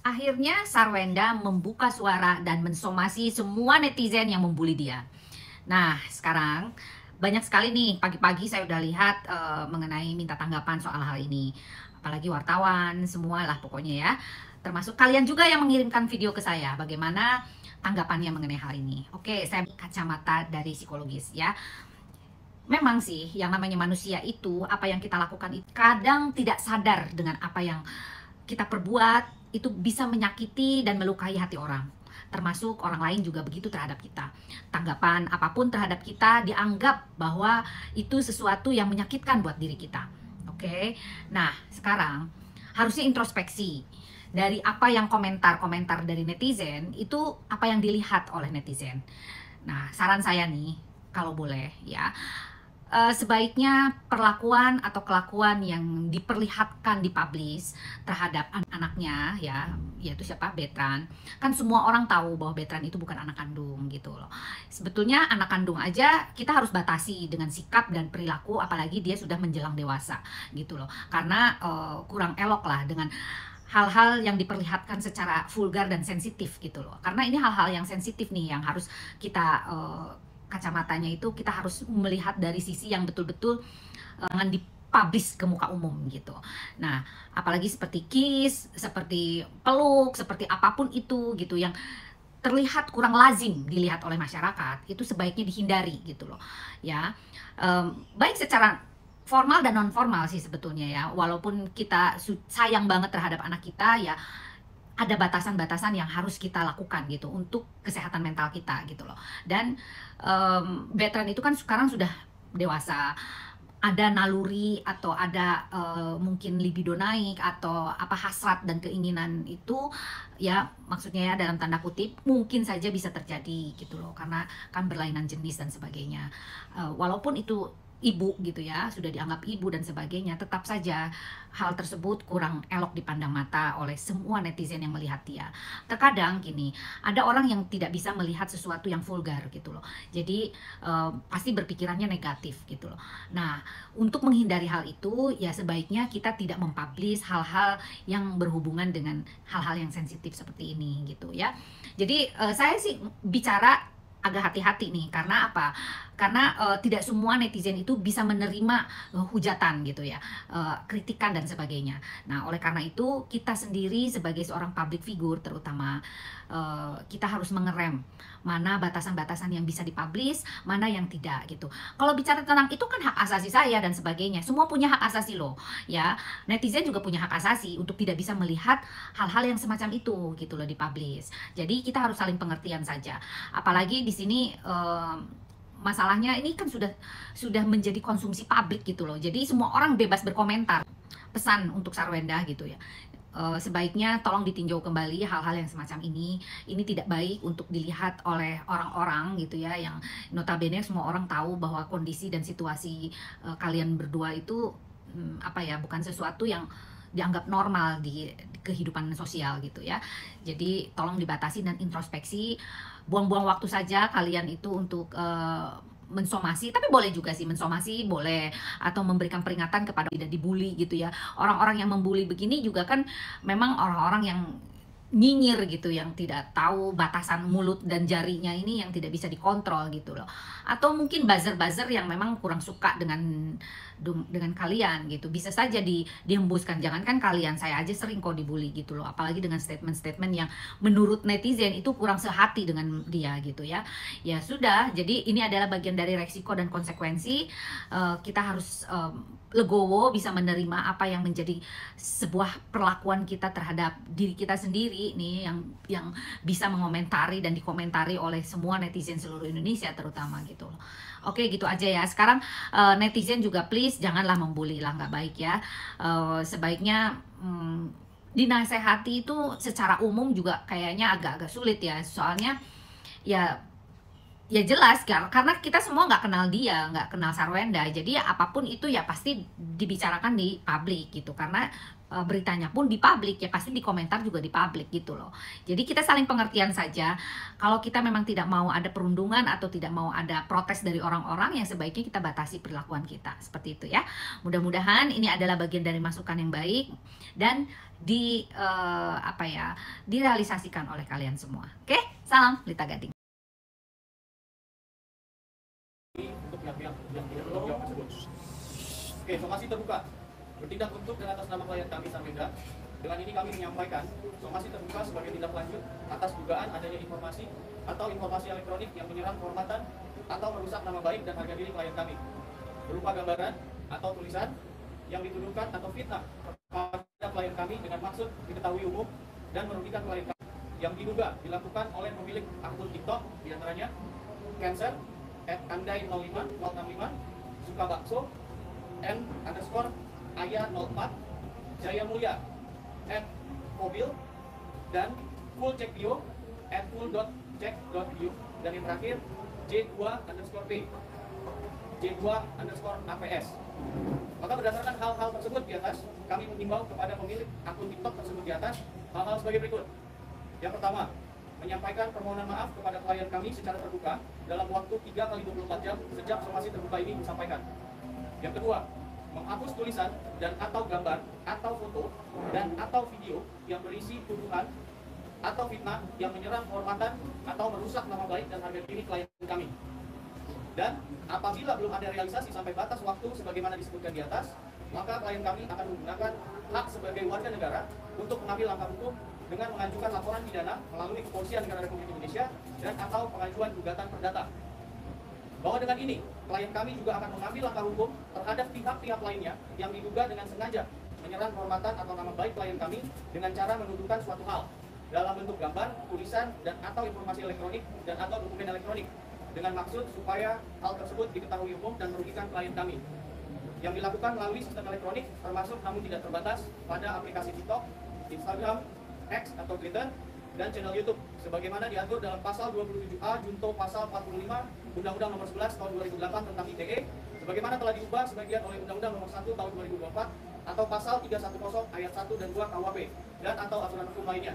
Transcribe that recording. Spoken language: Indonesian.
Akhirnya Sarwenda membuka suara dan mensomasi semua netizen yang membuli dia. Nah, sekarang banyak sekali nih pagi-pagi saya udah lihat mengenai minta tanggapan soal hal ini. Apalagi wartawan, semualah pokoknya ya. Termasuk kalian juga yang mengirimkan video ke saya bagaimana tanggapannya mengenai hal ini. Oke, saya kacamata dari psikologis ya. Memang sih yang namanya manusia itu apa yang kita lakukan itu kadang tidak sadar dengan apa yang kita perbuat itu bisa menyakiti dan melukai hati orang. Termasuk orang lain juga begitu terhadap kita. Tanggapan apapun terhadap kita dianggap bahwa itu sesuatu yang menyakitkan buat diri kita. Oke. Nah, sekarang harusnya introspeksi. Dari apa yang komentar-komentar dari netizen, itu apa yang dilihat oleh netizen. Nah, saran saya nih, kalau boleh ya, sebaiknya perlakuan atau kelakuan yang diperlihatkan dipublish terhadap anaknya ya, yaitu siapa, Betran, kan semua orang tahu bahwa Betran itu bukan anak kandung gitu loh. Sebetulnya anak kandung aja kita harus batasi dengan sikap dan perilaku, apalagi dia sudah menjelang dewasa gitu loh, karena kurang elok lah dengan hal-hal yang diperlihatkan secara vulgar dan sensitif gitu loh, karena ini hal-hal yang sensitif nih yang harus kita kacamatanya itu kita harus melihat dari sisi yang betul-betul jangan dipublish ke muka umum gitu. Nah, apalagi seperti kiss, seperti peluk, seperti apapun itu gitu yang terlihat kurang lazim dilihat oleh masyarakat, itu sebaiknya dihindari gitu loh. Ya, baik secara formal dan non formal sih sebetulnya ya. Walaupun kita sayang banget terhadap anak kita ya, ada batasan-batasan yang harus kita lakukan gitu untuk kesehatan mental kita gitu loh. Dan Betran itu kan sekarang sudah dewasa, ada naluri atau ada mungkin libido naik atau apa hasrat dan keinginan itu ya, maksudnya ya dalam tanda kutip mungkin saja bisa terjadi gitu loh, karena kan berlainan jenis dan sebagainya. Walaupun itu ibu gitu ya, sudah dianggap ibu dan sebagainya, tetap saja hal tersebut kurang elok dipandang mata oleh semua netizen yang melihat dia. Terkadang gini, ada orang yang tidak bisa melihat sesuatu yang vulgar gitu loh, jadi pasti berpikirannya negatif gitu loh. Nah, untuk menghindari hal itu ya sebaiknya kita tidak mempublish hal-hal yang berhubungan dengan hal-hal yang sensitif seperti ini gitu ya. Jadi saya sih bicara agak hati-hati nih, karena apa? Karena tidak semua netizen itu bisa menerima hujatan gitu ya, kritikan dan sebagainya. Nah, oleh karena itu kita sendiri sebagai seorang public figure terutama kita harus mengerem mana batasan-batasan yang bisa dipublish, mana yang tidak gitu. Kalau bicara tentang itu kan hak asasi saya dan sebagainya, semua punya hak asasi loh ya. Netizen juga punya hak asasi untuk tidak bisa melihat hal-hal yang semacam itu gitu loh dipublish. Jadi kita harus saling pengertian saja. Apalagi di sini masalahnya ini kan sudah menjadi konsumsi publik gitu loh. Jadi semua orang bebas berkomentar. Pesan untuk Sarwenda gitu ya. Sebaiknya tolong ditinjau kembali hal-hal yang semacam ini. Ini tidak baik untuk dilihat oleh orang-orang gitu ya, yang notabene semua orang tahu bahwa kondisi dan situasi kalian berdua itu apa ya, bukan sesuatu yang dianggap normal di kehidupan sosial gitu ya. Jadi tolong dibatasi dan introspeksi. Buang-buang waktu saja kalian itu untuk mensomasi, tapi boleh juga sih mensomasi, boleh, atau memberikan peringatan kepada tidak dibully gitu ya. Orang-orang yang membuli begini juga kan memang orang-orang yang nyinyir gitu, yang tidak tahu batasan mulut dan jarinya ini yang tidak bisa dikontrol gitu loh. Atau mungkin buzzer-buzzer yang memang kurang suka dengan kalian gitu, bisa saja dihembuskan. Jangankan kalian, saya aja sering kok dibully gitu loh, apalagi dengan statement-statement yang menurut netizen itu kurang sehati dengan dia gitu ya. Ya sudah, jadi ini adalah bagian dari resiko dan konsekuensi. Kita harus legowo, bisa menerima apa yang menjadi sebuah perlakuan kita terhadap diri kita sendiri nih, yang bisa mengomentari dan dikomentari oleh semua netizen seluruh Indonesia terutama gitu loh. Oke, gitu aja ya. Sekarang netizen juga please janganlah membuli lah, nggak baik ya. Sebaiknya dinasehati itu secara umum juga kayaknya agak-agak sulit ya, soalnya ya jelas karena kita semua nggak kenal dia, nggak kenal Sarwenda, jadi ya apapun itu ya pasti dibicarakan di publik gitu, karena beritanya pun di publik, ya pasti di komentar juga di publik gitu loh. Jadi kita saling pengertian saja. Kalau kita memang tidak mau ada perundungan atau tidak mau ada protes dari orang-orang, yang sebaiknya kita batasi perlakuan kita. Seperti itu ya. Mudah-mudahan ini adalah bagian dari masukan yang baik dan direalisasikan oleh kalian semua. Oke, salam Lita Gading. Untuk pihak-pihak yang tidak bertanggung jawab tersebut. Oke, somasi terbuka. Bertindak untuk dan atas nama klien kami Sarmendra. Dengan ini kami menyampaikan somasi terbuka sebagai tindak lanjut atas dugaan adanya informasi atau informasi elektronik yang menyerang kehormatan atau merusak nama baik dan harga diri klien kami, berupa gambaran atau tulisan yang dituduhkan atau fitnah kepada klien kami dengan maksud diketahui umum dan merugikan klien kami, yang diduga dilakukan oleh pemilik akun TikTok, diantaranya Cancer @andai05 Suka Bakso _Aya04 Jaya Mulia @mobil dan fullcheckbio @full.check.bio, dan yang terakhir J2_P J2_APS. Maka berdasarkan hal-hal tersebut di atas, kami mengimbau kepada pemilik akun TikTok tersebut di atas hal-hal sebagai berikut. Yang pertama, menyampaikan permohonan maaf kepada klien kami secara terbuka dalam waktu 3x24 jam sejak somasi terbuka ini disampaikan. Yang kedua, menghapus tulisan dan atau gambar atau foto dan atau video yang berisi tuduhan atau fitnah yang menyerang kehormatan atau merusak nama baik dan harga diri klien kami. Dan apabila belum ada realisasi sampai batas waktu sebagaimana disebutkan di atas, maka klien kami akan menggunakan hak sebagai warga negara untuk mengambil langkah hukum dengan mengajukan laporan pidana melalui Kepolisian Negara Republik Indonesia dan atau pengajuan gugatan perdata. Bahwa dengan ini, klien kami juga akan mengambil langkah hukum terhadap pihak-pihak lainnya yang diduga dengan sengaja menyerang kehormatan atau nama baik klien kami dengan cara menuduhkan suatu hal dalam bentuk gambar, tulisan, dan atau informasi elektronik dan atau dokumen elektronik dengan maksud supaya hal tersebut diketahui umum dan merugikan klien kami, yang dilakukan melalui sistem elektronik termasuk namun tidak terbatas pada aplikasi TikTok, Instagram, X atau Twitter, dan channel YouTube sebagaimana diatur dalam pasal 27A Junto pasal 45 Undang-Undang Nomor 11 Tahun 2008 tentang ITE sebagaimana telah diubah sebagian oleh Undang-Undang Nomor 1 Tahun 2024 atau pasal 310 ayat 1 dan 2 KUHP dan atau aturan hukum lainnya.